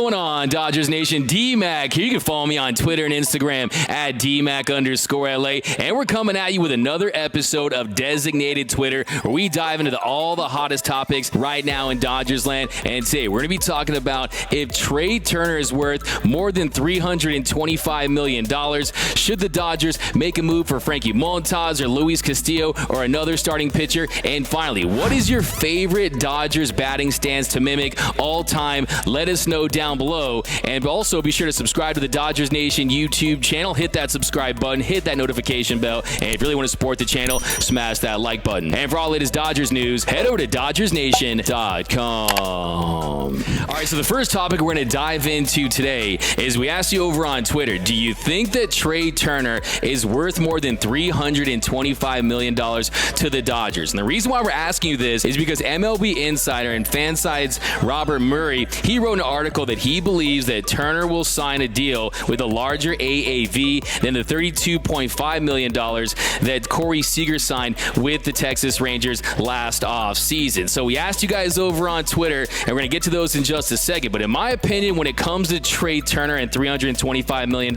going on, Dodgers Nation? D-Mac here. You can follow me on Twitter and Instagram at DMac_LA. And we're coming at you with another episode of Designated Twitter, where we dive into all the hottest topics right now in Dodgers land. And today we're going to be talking about if Trea Turner is worth more than $325 million. Should the Dodgers make a move for Frankie Montas or Luis Castillo or another starting pitcher? And finally, what is your favorite Dodgers batting stance to mimic all time? Let us know down below. And also be sure to subscribe to the Dodgers Nation YouTube channel. Hit that subscribe button, hit that notification bell, and if you really want to support the channel, smash that like button. And for all latest Dodgers news, head over to DodgersNation.com. All right, so the first topic we're going to dive into today is we asked you over on Twitter, do you think that Trea Turner is worth more than $325 million to the Dodgers? And the reason why we're asking you this is because MLB Insider and Fanside's Robert Murray, he wrote an article that he believes that Turner will sign a deal with a larger AAV than the $32.5 million that Corey Seager signed with the Texas Rangers last offseason. So we asked you guys over on Twitter, and we're going to get to those in just a second. But in my opinion, when it comes to Trea Turner and $325 million,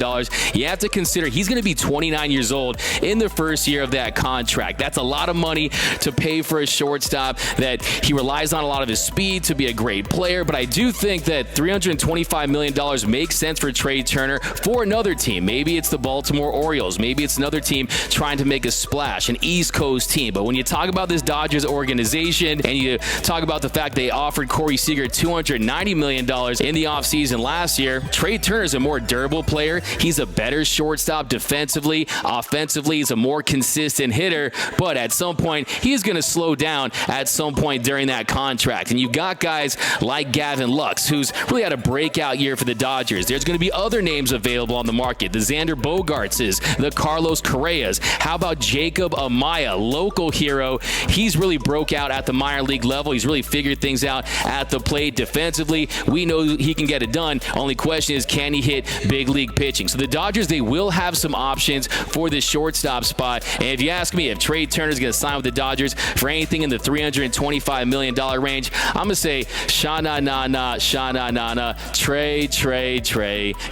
you have to consider he's going to be 29 years old in the first year of that contract. That's a lot of money to pay for a shortstop that he relies on a lot of his speed to be a great player. But I do think that $325 million makes sense for Trea Turner for another team. Maybe it's the Baltimore Orioles. Maybe it's another team trying to make a splash, an East Coast team. But when you talk about this Dodgers organization and you talk about the fact they offered Corey Seager $290 million in the offseason last year, Trea Turner is a more durable player. He's a better shortstop defensively. Offensively, he's a more consistent hitter. But at some point, he's going to slow down at some point during that contract. And you've got guys like Gavin Lux, who's really had a breakout year for the Dodgers. There's going to be other names available on the market. The Xander Bogaertses, the Carlos Correas. How about Jacob Amaya, local hero? He's really broke out at the minor league level. He's really figured things out at the plate defensively. We know he can get it done. Only question is, can he hit big league pitching? So the Dodgers, they will have some options for the shortstop spot. And if you ask me if Trea Turner is going to sign with the Dodgers for anything in the $325 million range, I'm going to say sha-na-na-na, sha-na-na-na, Trea,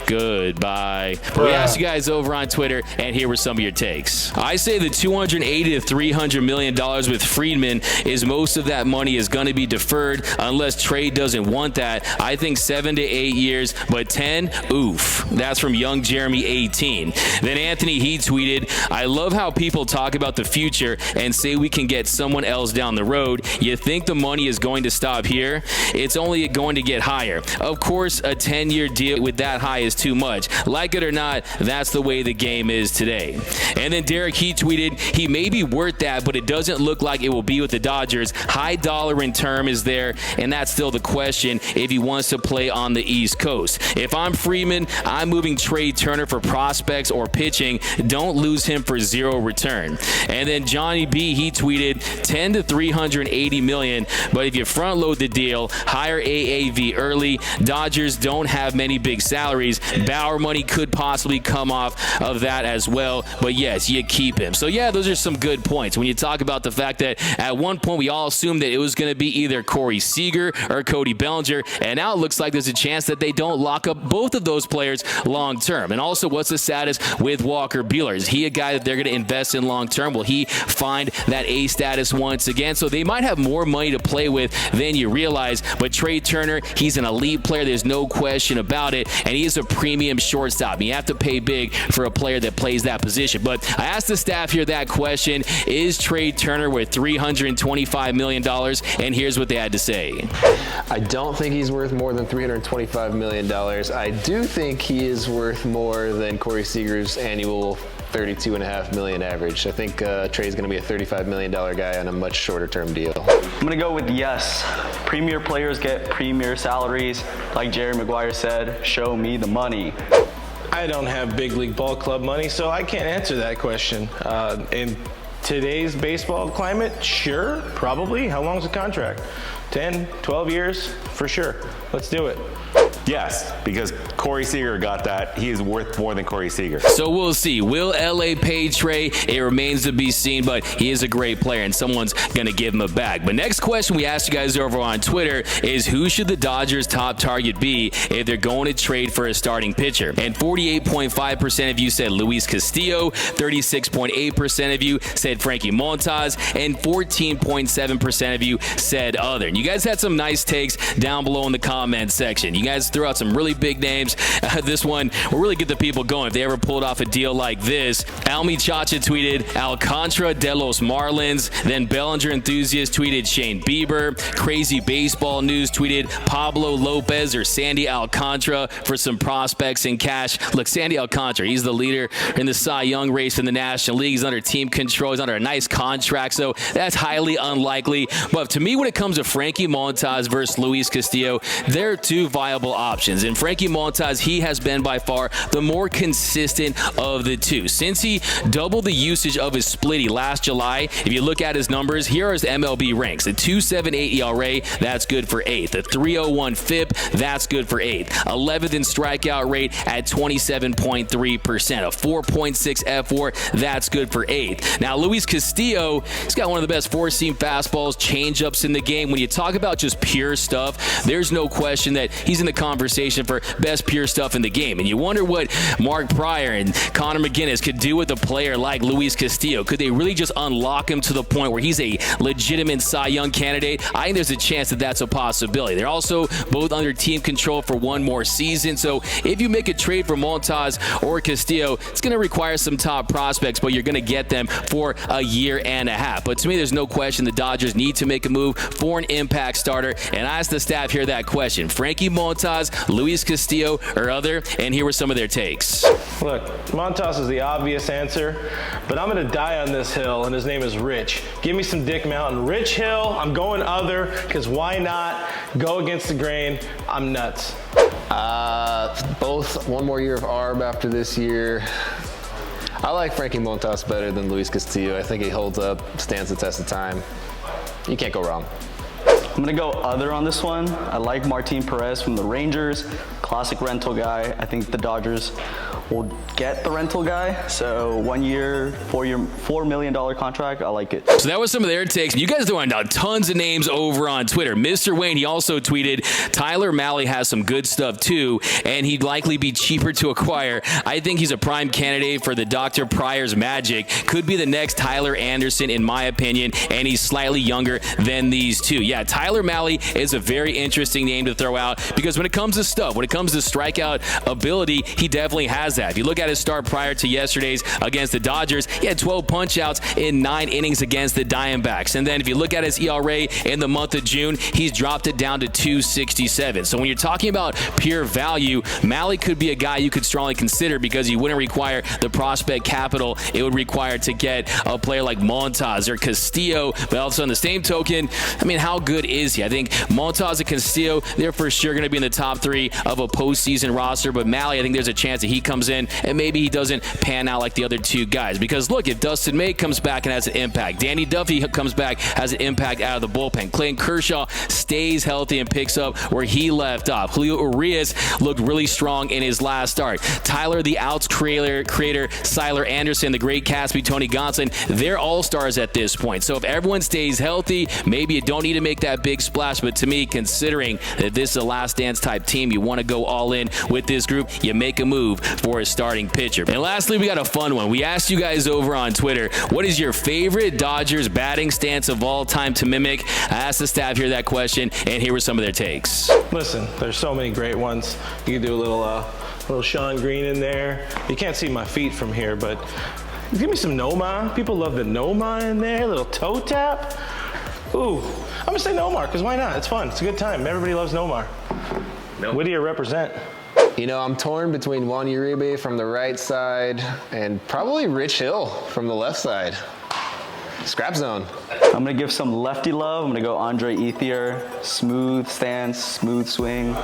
goodbye. But we asked you guys over on Twitter, and here were some of your takes. I say the $280 to $300 million with Friedman is most of that money is going to be deferred unless Trea doesn't want that. I think 7 to 8 years, but 10, oof. That's from Young Jeremy 18. Then Anthony, he tweeted, I love how people talk about the future and say we can get someone else down the road. You think the money is going to stop here? It's only going to get higher. Of course, a 10-year deal with that high is too much. Like it or not, that's the way the game is today. And then Derek, he tweeted, he may be worth that, but it doesn't look like it will be with the Dodgers. High dollar in term is there, and that's still the question if he wants to play on the East Coast. If I'm Freeman, I'm moving Trea Turner for prospects or pitching. Don't lose him for zero return. And then Johnny B, he tweeted 10 to $380 million, but if you front load the deal, higher AAV early. Dodgers don't have many big salaries. Bauer money could possibly come off of that as well, but yes, you keep him. So yeah, those are some good points. When you talk about the fact that at one point we all assumed that it was going to be either Corey Seager or Cody Bellinger, and now it looks like there's a chance that they don't lock up both of those players long term. And also, what's the status with Walker Buehler? Is he a guy that they're going to invest in long term? Will he find that A status once again? So they might have more money to play with than you realize. But Trea Turner, he's an elite player. There's no question about it. And he is a premium shortstop. You have to pay big for a player that plays that position. But I asked the staff here that question, is Trea Turner worth $325 million? And here's what they had to say. I don't think he's worth more than $325 million. I do think he is worth more than Corey Seager's annual $32.5 million average. I think Trea's going to be a $35 million guy on a much shorter term deal. I'm going to go with yes. Premier players get premier salaries. Like Jerry Maguire said, show me the money. I don't have big league ball club money, so I can't answer that question. In today's baseball climate, sure, probably. How long's the contract? 10, 12 years? For sure. Let's do it. Yes, because Corey Seager got that. He is worth more than Corey Seager. So we'll see. Will LA pay Trey? It remains to be seen, but he is a great player, and someone's going to give him a bag. But next question we asked you guys over on Twitter is, who should the Dodgers' top target be if they're going to trade for a starting pitcher? And 48.5% of you said Luis Castillo, 36.8% of you said Frankie Montas, and 14.7% of you said other. And you guys had some nice takes down below in the comments section. You guys threw out some really big names. This one will really get the people going if they ever pulled off a deal like this. Almi Chacha tweeted Alcantara de los Marlins. Then Bellinger Enthusiast tweeted Shane Bieber. Crazy Baseball News tweeted Pablo Lopez or Sandy Alcantara for some prospects and cash. Look, Sandy Alcantara, he's the leader in the Cy Young race in the National League. He's under team control. He's under a nice contract, so that's highly unlikely. But to me, when it comes to Frankie Montas versus Luis Castillo, they're two viable options. And Frankie Montas, he has been by far the more consistent of the two. Since he doubled the usage of his splitty last July, if you look at his numbers, here are his MLB ranks. The 2.78 ERA, that's good for 8th. The 3.01 FIP, that's good for 8th. 11th in strikeout rate at 27.3%. A 4.6 F4, that's good for 8th. Now, Luis Castillo, he's got one of the best four-seam fastballs, changeups in the game. When you talk about just pure stuff, there's no question that he's in the conversation for best pure stuff in the game. And you wonder what Mark Pryor and Connor McGinnis could do with a player like Luis Castillo. Could they really just unlock him to the point where he's a legitimate Cy Young candidate? I think there's a chance that that's a possibility. They're also both under team control for one more season. So if you make a trade for Montas or Castillo, it's going to require some top prospects, but you're going to get them for a year and a half. But to me, there's no question the Dodgers need to make a move for an impact starter. And I asked the staff here that question: Frankie Montas, Luis Castillo, or other? And here were some of their takes. Look, Montas is the obvious answer, but I'm going to die on this hill, and his name is Rich. Give me some Dick Mountain. Rich Hill, I'm going other, because why not go against the grain? I'm nuts. Both one more year of ARB after this year. I like Frankie Montas better than Luis Castillo. I think he holds up, stands the test of time. You can't go wrong. I'm going to go other on this one. I like Martin Perez from the Rangers, classic rental guy. I think the Dodgers will get the rental guy. So 1 year, $4 million contract. I like it. So that was some of their takes. You guys throwing out tons of names over on Twitter. Mr. Wayne, he also tweeted Tyler Mahle has some good stuff too, and he'd likely be cheaper to acquire. I think he's a prime candidate for the Dr. Pryor's magic. Could be the next Tyler Anderson, in my opinion, and he's slightly younger than these two. Yeah, Tyler Mahle is a very interesting name to throw out because when it comes to stuff, when it comes to strikeout ability, he definitely has that. If you look at his start prior to yesterday's against the Dodgers, he had 12 punch-outs in 9 innings against the Diamondbacks. And then if you look at his ERA in the month of June, he's dropped it down to 2.67. So when you're talking about pure value, Mahle could be a guy you could strongly consider because he wouldn't require the prospect capital it would require to get a player like Montas or Castillo. But also on the same token, I mean, how good is he? I think Montas and Castillo, they're for sure going to be in the top 3 of a postseason roster. But Mahle, I think there's a chance that he comes in and maybe he doesn't pan out like the other two guys. Because look, if Dustin May comes back and has an impact, Danny Duffy comes back, has an impact out of the bullpen, Clayton Kershaw stays healthy and picks up where he left off. Julio Urias looked really strong in his last start. Tyler, the outs creator, Siler Anderson, the great Caspi, Tony Gonsolin, they're all-stars at this point. So if everyone stays healthy, maybe you don't need to make that big splash. But to me, considering that this is a last dance type team, you want to go all in with this group, you make a move for a starting pitcher. And lastly, we got a fun one. We asked you guys over on Twitter, what is your favorite Dodgers batting stance of all time to mimic? I asked the staff here that question, and here were some of their takes. Listen, there's so many great ones. You can do a little Sean Green in there. You can't see my feet from here, but give me some Nomar. People love the Nomar in there, a little toe tap. Ooh, I'm gonna say Nomar, because why not? It's fun, it's a good time. Everybody loves Nomar. Whittier represent. You know, I'm torn between Juan Uribe from the right side and probably Rich Hill from the left side. Scrap zone. I'm going to give some lefty love. I'm going to go Andre Ethier. Smooth stance, smooth swing.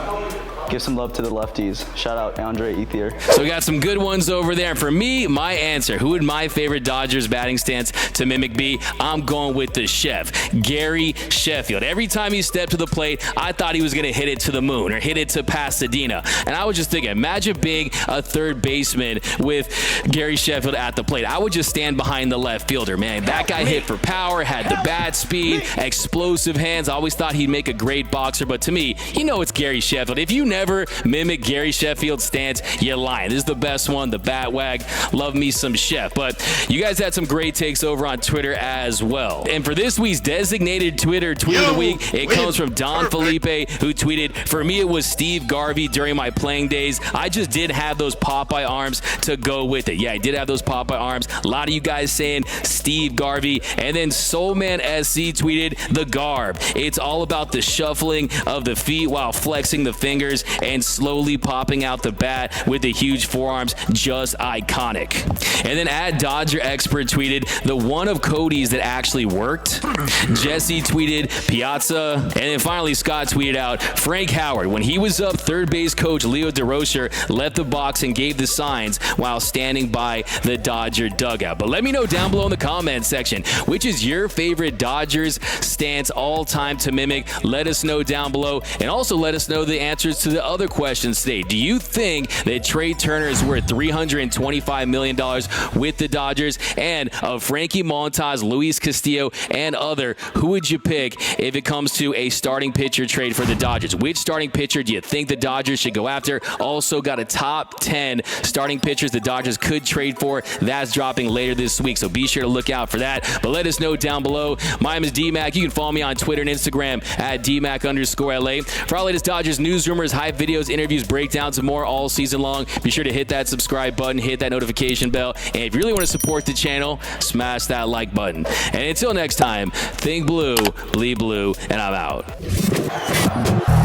Give some love to the lefties. Shout out Andre Ethier. So we got some good ones over there. And for me, my answer, who would my favorite Dodgers batting stance to mimic be? I'm going with the chef, Gary Sheffield. Every time he stepped to the plate, I thought he was going to hit it to the moon or hit it to Pasadena. And I was just thinking, imagine being a third baseman with Gary Sheffield at the plate. I would just stand behind the left fielder, man. That guy hit for power, had the bat speed, explosive hands. I always thought he'd make a great boxer, but to me, you know it's Gary Sheffield. If you never mimic Gary Sheffield's stance, you're lying. This is the best one, the bat wag. Love me some Chef. But you guys had some great takes over on Twitter as well. And for this week's designated Twitter tweet of the week, it comes from Don Felipe, who tweeted, "For me, it was Steve Garvey during my playing days. I just did have those Popeye arms to go with it." Yeah, I did have those Popeye arms. A lot of you guys saying Steve Garvey. And then Soulman SC tweeted, "The garb. It's all about the shuffling of the feet while flexing the fingers and slowly popping out the bat with the huge forearms. Just iconic." And then Dodger Expert tweeted, "The one of Cody's that actually worked." Jesse tweeted, "Piazza." And then finally Scott tweeted out, "Frank Howard, when he was up, third base coach Leo DeRocher left the box and gave the signs while standing by the Dodger dugout." But let me know down below in the comment section, which is your favorite Dodgers stance all time to mimic? Let us know down below, and also let us know the answers to the other questions today. Do you think that Trea Turner is worth $325 million with the Dodgers? And of Frankie Montas, Luis Castillo, and other, who would you pick if it comes to a starting pitcher trade for the Dodgers? Which starting pitcher do you think the Dodgers should go after? Also got a top 10 starting pitchers the Dodgers could trade for. That's dropping later this week, so be sure to look out for that. But let us know down below. My name is D-Mac. You can follow me on Twitter and Instagram at DMac_LA. For our latest Dodgers news, rumors, hype videos, interviews, breakdowns, and more all season long, be sure to hit that subscribe button, hit that notification bell, and if you really want to support the channel, smash that like button. And until next time, think blue, bleed blue, and I'm out.